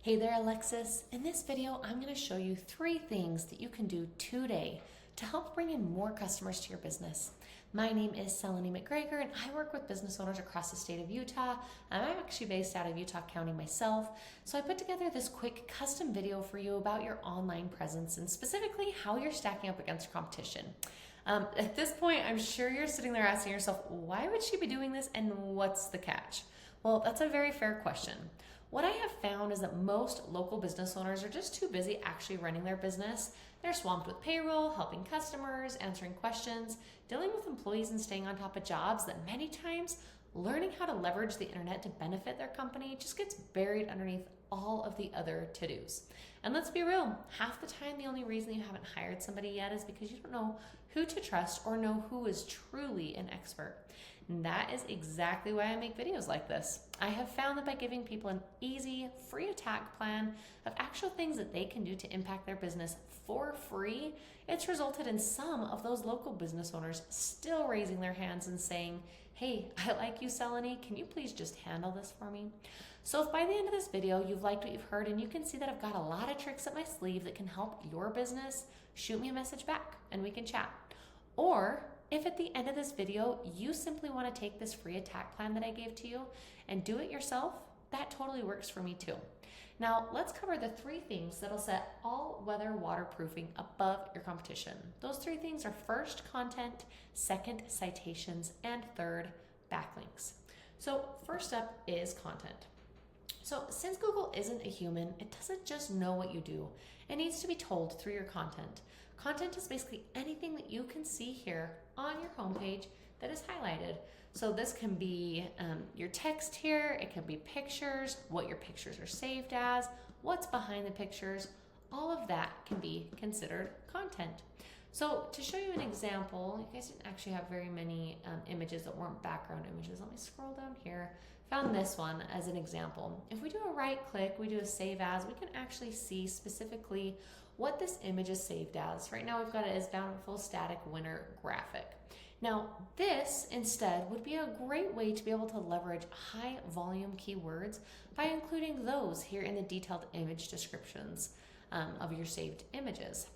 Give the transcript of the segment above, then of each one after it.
Hey there, Alexis. In this video, I'm going to show you 3 things that you can do today to help bring in more customers to your business. My name is Seleni McGregor, and I work with business owners across the state of Utah. I'm actually based out of Utah County myself, so I put together this quick custom video for you about your online presence and specifically how you're stacking up against your competition. At this point, I'm sure you're sitting there asking yourself, why would she be doing this and what's the catch? Well, that's a very fair question. What I have found is that most local business owners are just too busy actually running their business. They're swamped with payroll, helping customers, answering questions, dealing with employees, and staying on top of jobs that many times learning how to leverage the internet to benefit their company just gets buried underneath all of the other to-dos. And let's be real, half the time the only reason you haven't hired somebody yet is because you don't know who to trust or know who is truly an expert. And that is exactly why I make videos like this. I have found that by giving people an easy, free attack plan of actual things that they can do to impact their business for free, it's resulted in some of those local business owners still raising their hands and saying, hey, I like you, Seleni. Can you please just handle this for me? So if by the end of this video you've liked what you've heard and you can see that I've got a lot of tricks up my sleeve that can help your business, shoot me a message back and we can chat. Or if at the end of this video you simply want to take this free attack plan that I gave to you and do it yourself, that totally works for me too. Now let's cover the 3 things that'll set all-weather waterproofing above your competition. Those 3 things are first, content, second, citations, and third, backlinks. So first up is content. So since Google isn't a human, it doesn't just know what you do. It needs to be told through your content. Content is basically anything that you can see here on your homepage that is highlighted. So this can be your text here, it can be pictures, what your pictures are saved as, what's behind the pictures, all of that can be considered content. So to show you an example, you guys didn't actually have very many images that weren't background images. Let me scroll down here. Found this one as an example. If we do a right click, we do a save as, we can actually see specifically what this image is saved as. Right now we've got it as bountiful static winter graphic. Now this instead would be a great way to be able to leverage high volume keywords by including those here in the detailed image descriptions of your saved images.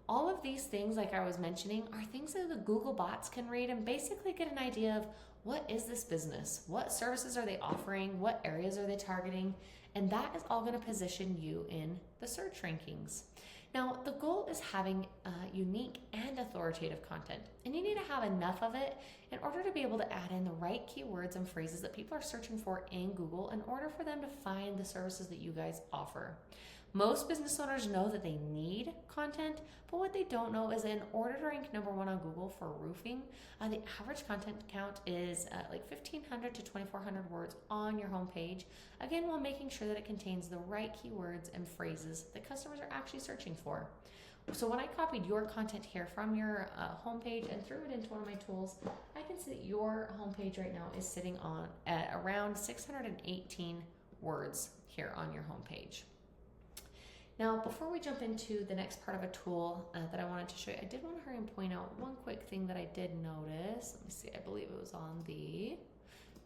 All of these things, like I was mentioning, are things that the Google bots can read and basically get an idea of what is this business, what services are they offering, what areas are they targeting, and that is all going to position you in the search rankings. Now, the goal is having unique and authoritative content, and you need to have enough of it in order to be able to add in the right keywords and phrases that people are searching for in Google in order for them to find the services that you guys offer. Most business owners know that they need content, but what they don't know is that in order to rank #1 on Google for roofing, the average content count is like 1,500 to 2,400 words on your homepage, again, while making sure that it contains the right keywords and phrases that customers are actually searching for. So when I copied your content here from your homepage and threw it into one of my tools, I can see that your homepage right now is sitting on at around 618 words here on your homepage. Now, before we jump into the next part of a tool that I wanted to show you, I did want to hurry and point out one quick thing that I did notice. Let me see, I believe it was on the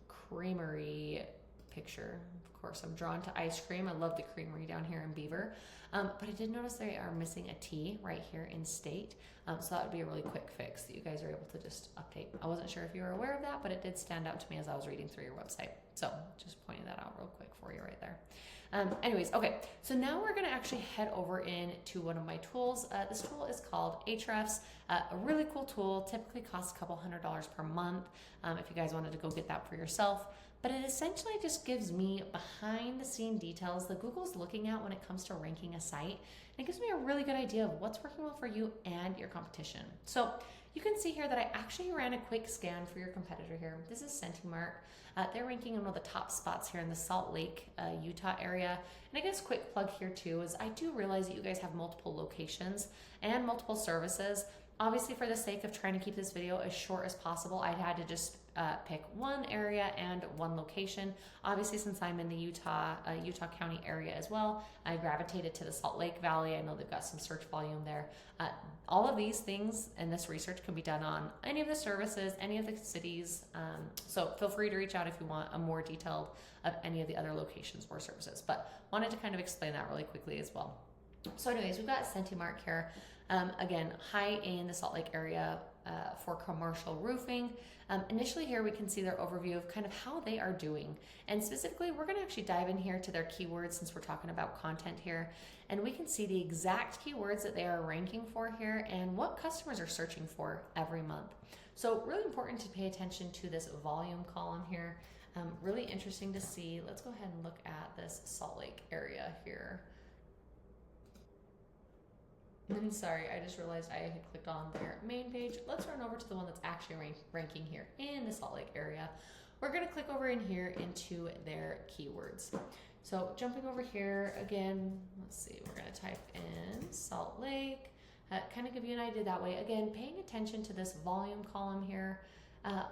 creamery picture. Of course, I'm drawn to ice cream. I love the creamery down here in Beaver. But I did notice they are missing a T right here in state. So that would be a really quick fix that you guys are able to just update. I wasn't sure if you were aware of that, but it did stand out to me as I was reading through your website. So just pointing that out real quick for you right there. Anyways, okay, so now we're gonna actually head over into one of my tools. This tool is called Ahrefs, a really cool tool, typically costs a couple $100 per month if you guys wanted to go get that for yourself. But it essentially just gives me behind the scene details that Google's looking at when it comes to ranking a site. And it gives me a really good idea of what's working well for you and your competition. So you can see here that I actually ran a quick scan for your competitor here. This is Sentimark. They're ranking in one of the top spots here in the Salt Lake, Utah area. And I guess quick plug here too is I do realize that you guys have multiple locations and multiple services. Obviously, for the sake of trying to keep this video as short as possible, I had to just pick one area and one location. Obviously, since I'm in the Utah County area as well, I gravitated to the Salt Lake Valley. I know they've got some search volume there. All of these things and this research can be done on any of the services, any of the cities. So feel free to reach out if you want a more detailed of any of the other locations or services. But wanted to kind of explain that really quickly as well. So anyways, we've got Centimark here. Again, high in the Salt Lake area for commercial roofing. Initially here we can see their overview of kind of how they are doing. And specifically, we're gonna actually dive in here to their keywords since we're talking about content here. And we can see the exact keywords that they are ranking for here and what customers are searching for every month. So really important to pay attention to this volume column here. Really interesting to see. Let's go ahead and look at this Salt Lake area here. And sorry, I just realized I had clicked on their main page. Let's run over to the one that's actually ranking here in the Salt Lake area. We're gonna click over in here into their keywords. So jumping over here again, let's see, we're gonna type in Salt Lake, kind of give you an idea that way. Again, paying attention to this volume column here.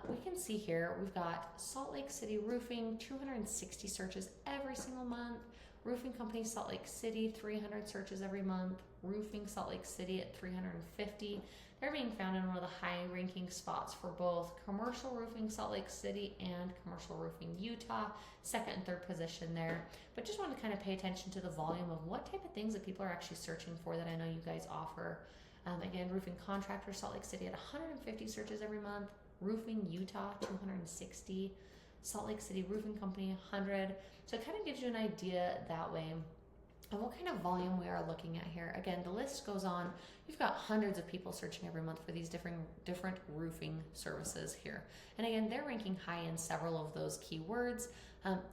We can see here, we've got Salt Lake City Roofing, 260 searches every single month. Roofing Company Salt Lake City, 300 searches every month. Roofing Salt Lake City at 350. They're being found in one of the high ranking spots for both Commercial Roofing Salt Lake City and Commercial Roofing Utah, second and third position there. But just want to kind of pay attention to the volume of what type of things that people are actually searching for that I know you guys offer. Again, Roofing Contractor Salt Lake City at 150 searches every month. Roofing Utah, 260. Salt Lake City Roofing Company, 100. So it kind of gives you an idea that way of what kind of volume we are looking at here. Again, the list goes on. You've got hundreds of people searching every month for these different roofing services here. And again, they're ranking high in several of those keywords.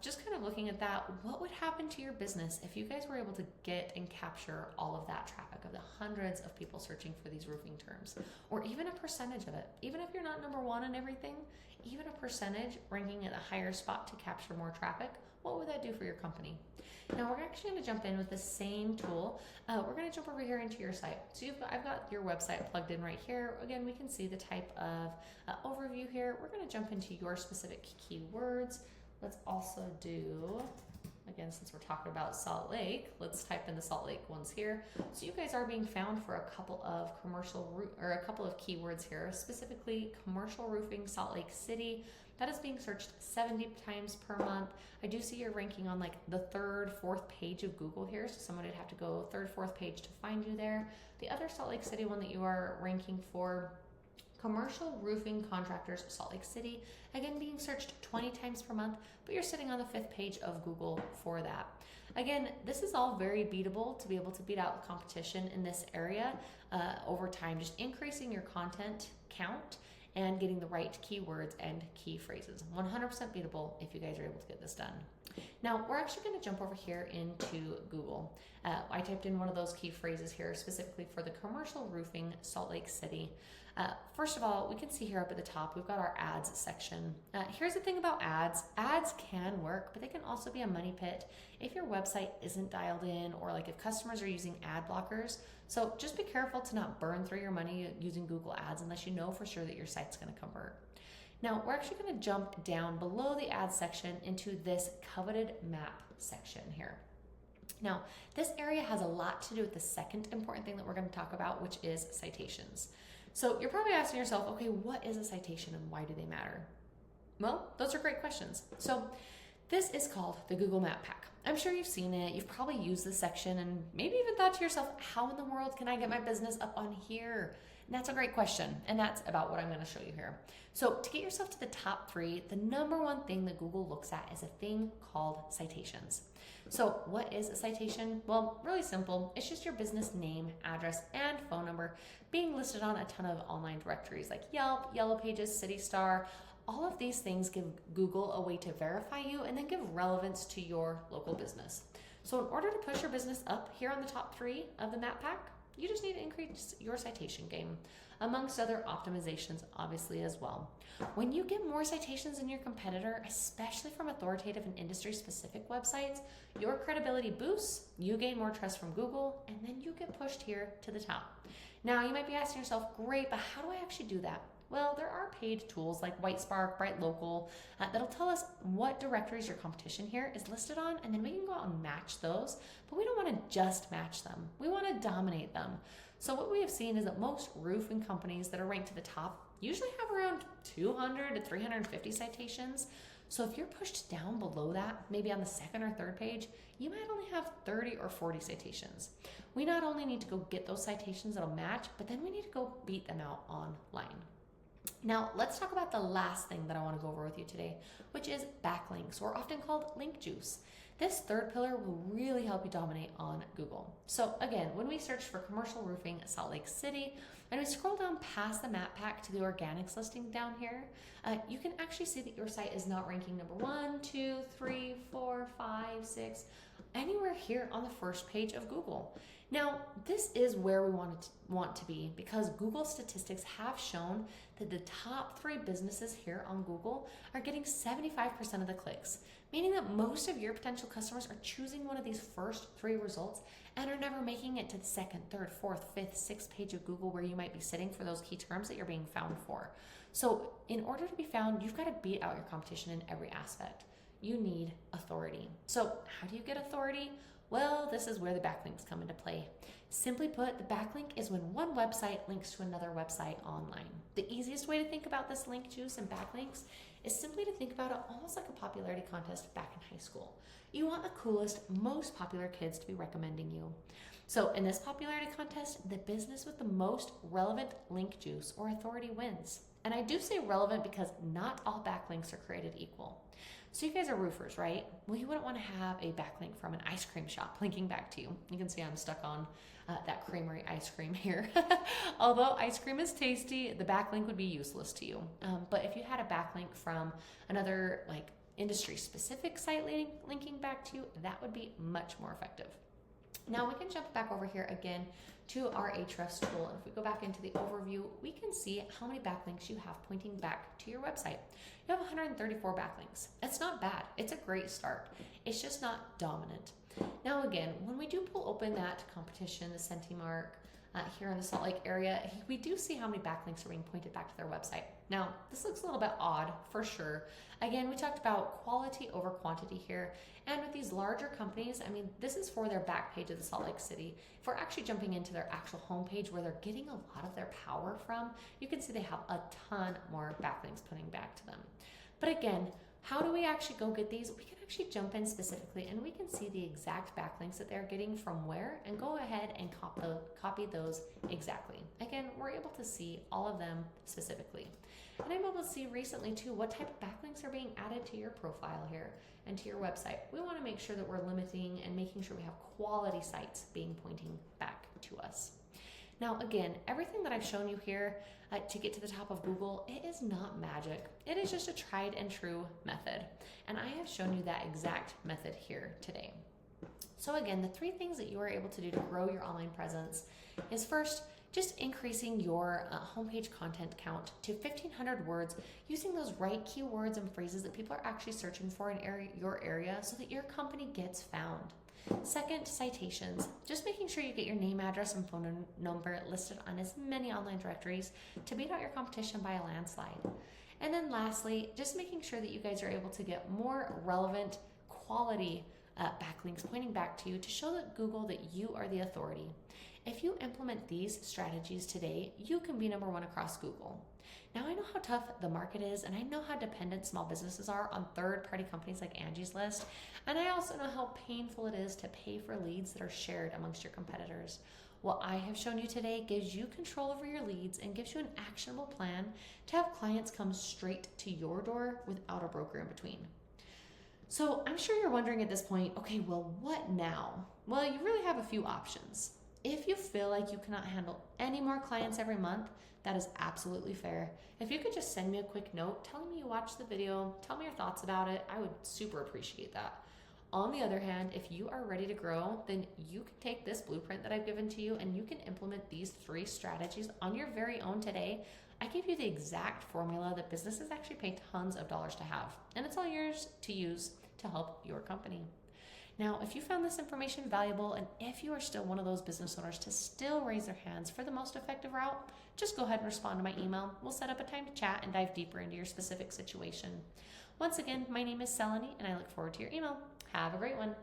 Just kind of looking at that, what would happen to your business if you guys were able to get and capture all of that traffic of the hundreds of people searching for these roofing terms, or even a percentage of it? Even if you're not number one in everything, even a percentage ranking at a higher spot to capture more traffic, what would that do for your company? Now we're actually going to jump in with the same tool. We're going to jump over here into your site. So I've got your website plugged in right here. Again, we can see the type of overview here. We're going to jump into your specific keywords. Let's also do, again, since we're talking about Salt Lake, let's type in the Salt Lake ones here. So you guys are being found for a couple of a couple of keywords here, specifically Commercial Roofing Salt Lake City. That is being searched 70 times per month. I do see you're ranking on like the third, fourth page of Google here, so someone would have to go third, fourth page to find you there. The other Salt Lake City one that you are ranking for, Commercial Roofing Contractors Salt Lake City, again being searched 20 times per month, but you're sitting on the fifth page of Google for that. Again, this is all very beatable to be able to beat out the competition in this area over time, just increasing your content count and getting the right keywords and key phrases. 100% beatable if you guys are able to get this done. Now, we're actually going to jump over here into Google. I typed in one of those key phrases here specifically for the Commercial Roofing Salt Lake City. First of all, we can see here up at the top, we've got our ads section. Here's the thing about ads. Ads can work, but they can also be a money pit if your website isn't dialed in, or like if customers are using ad blockers. So just be careful to not burn through your money using Google Ads unless you know for sure that your site's going to convert. Now, we're actually going to jump down below the ads section into this coveted map section here. Now, this area has a lot to do with the second important thing that we're going to talk about, which is citations. So you're probably asking yourself, okay, what is a citation and why do they matter? Well, those are great questions. So this is called the Google Map Pack. I'm sure you've seen it. You've probably used this section and maybe even thought to yourself, how in the world can I get my business up on here? And that's a great question. And that's about what I'm going to show you here. So to get yourself to the top 3, the number one thing that Google looks at is a thing called citations. So what is a citation? Well, really simple. It's just your business name, address, and phone number being listed on a ton of online directories like Yelp, Yellow Pages, City Star. All of these things give Google a way to verify you and then give relevance to your local business. So in order to push your business up here on the top 3 of the map pack, you just need to increase your citation game, amongst other optimizations, obviously, as well. When you get more citations than your competitor, especially from authoritative and industry-specific websites, your credibility boosts, you gain more trust from Google, and then you get pushed here to the top. Now, you might be asking yourself, great, but how do I actually do that? Well, there are paid tools like Whitespark, Bright Local, that'll tell us what directories your competition here is listed on, and then we can go out and match those. But we don't want to just match them. We want to dominate them. So what we have seen is that most roofing companies that are ranked to the top usually have around 200 to 350 citations. So if you're pushed down below that, maybe on the second or third page, you might only have 30 or 40 citations. We not only need to go get those citations that'll match, but then we need to go beat them out online. Now, let's talk about the last thing that I want to go over with you today, which is backlinks, or often called link juice. This third pillar will really help you dominate on Google. So again, when we search for commercial roofing Salt Lake City, and we scroll down past the map pack to the organics listing down here, you can actually see that your site is not ranking number 1, 2, 3, 4, 5, 6, anywhere here on the first page of Google. Now, this is where we want to be, because Google statistics have shown that the top 3 businesses here on Google are getting 75% of the clicks, meaning that most of your potential customers are choosing one of these first 3 results and are never making it to the second, third, fourth, fifth, sixth page of Google where you might be sitting for those key terms that you're being found for. So in order to be found, you've got to beat out your competition in every aspect. You need authority. So how do you get authority? Well, this is where the backlinks come into play. Simply put, the backlink is when one website links to another website online. The easiest way to think about this link juice and backlinks is simply to think about it almost like a popularity contest back in high school. You want the coolest, most popular kids to be recommending you. So in this popularity contest, the business with the most relevant link juice or authority wins. And I do say relevant because not all backlinks are created equal. So you guys are roofers, right? Well, you wouldn't want to have a backlink from an ice cream shop linking back to you. You can see I'm stuck on that creamery ice cream here. Although ice cream is tasty, the backlink would be useless to you. But if you had a backlink from another like industry-specific site linking back to you, that would be much more effective. Now we can jump back over here again to our Ahrefs tool. And if we go back into the overview, we can see how many backlinks you have pointing back to your website. You have 134 backlinks. It's not bad. It's a great start. It's just not dominant. Now again, when we do pull open that competition, the Centimark, here in the Salt Lake area, we do see how many backlinks are being pointed back to their website. Now, this looks a little bit odd for sure. Again, we talked about quality over quantity here. And with these larger companies, I mean, this is for their back page of the Salt Lake City. If we're actually jumping into their actual homepage where they're getting a lot of their power from, you can see they have a ton more backlinks putting back to them. But again, how do we actually go get these? We can actually jump in specifically and we can see the exact backlinks that they're getting from where and go ahead and copy those exactly. Again, we're able to see all of them specifically. And I'm able to see recently too what type of backlinks are being added to your profile here and to your website. We want to make sure that we're limiting and making sure we have quality sites being pointing back to us. Now again, everything that I've shown you here to get to the top of Google, it is not magic. It is just a tried and true method. And I have shown you that exact method here today. So again, the 3 things that you are able to do to grow your online presence is first, just increasing your homepage content count to 1,500 words using those right keywords and phrases that people are actually searching for in your area so that your company gets found. Second, citations. Just making sure you get your name, address, and phone number listed on as many online directories to beat out your competition by a landslide. And then lastly, just making sure that you guys are able to get more relevant quality backlinks pointing back to you to show that Google that you are the authority. If you implement these strategies today, you can be number 1 across Google. Now I know how tough the market is, and I know how dependent small businesses are on third-party companies like Angie's List, and I also know how painful it is to pay for leads that are shared amongst your competitors. What I have shown you today gives you control over your leads and gives you an actionable plan to have clients come straight to your door without a broker in between. So I'm sure you're wondering at this point, okay, well, what now? Well, you really have a few options. If you feel like you cannot handle any more clients every month, that is absolutely fair. If you could just send me a quick note telling me you watched the video, tell me your thoughts about it, I would super appreciate that. On the other hand, if you are ready to grow, then you can take this blueprint that I've given to you and you can implement these 3 strategies on your very own today. I gave you the exact formula that businesses actually pay tons of dollars to have, and it's all yours to use to help your company. Now, if you found this information valuable and if you are still one of those business owners to still raise their hands for the most effective route, just go ahead and respond to my email. We'll set up a time to chat and dive deeper into your specific situation. Once again, my name is Seleni and I look forward to your email. Have a great one.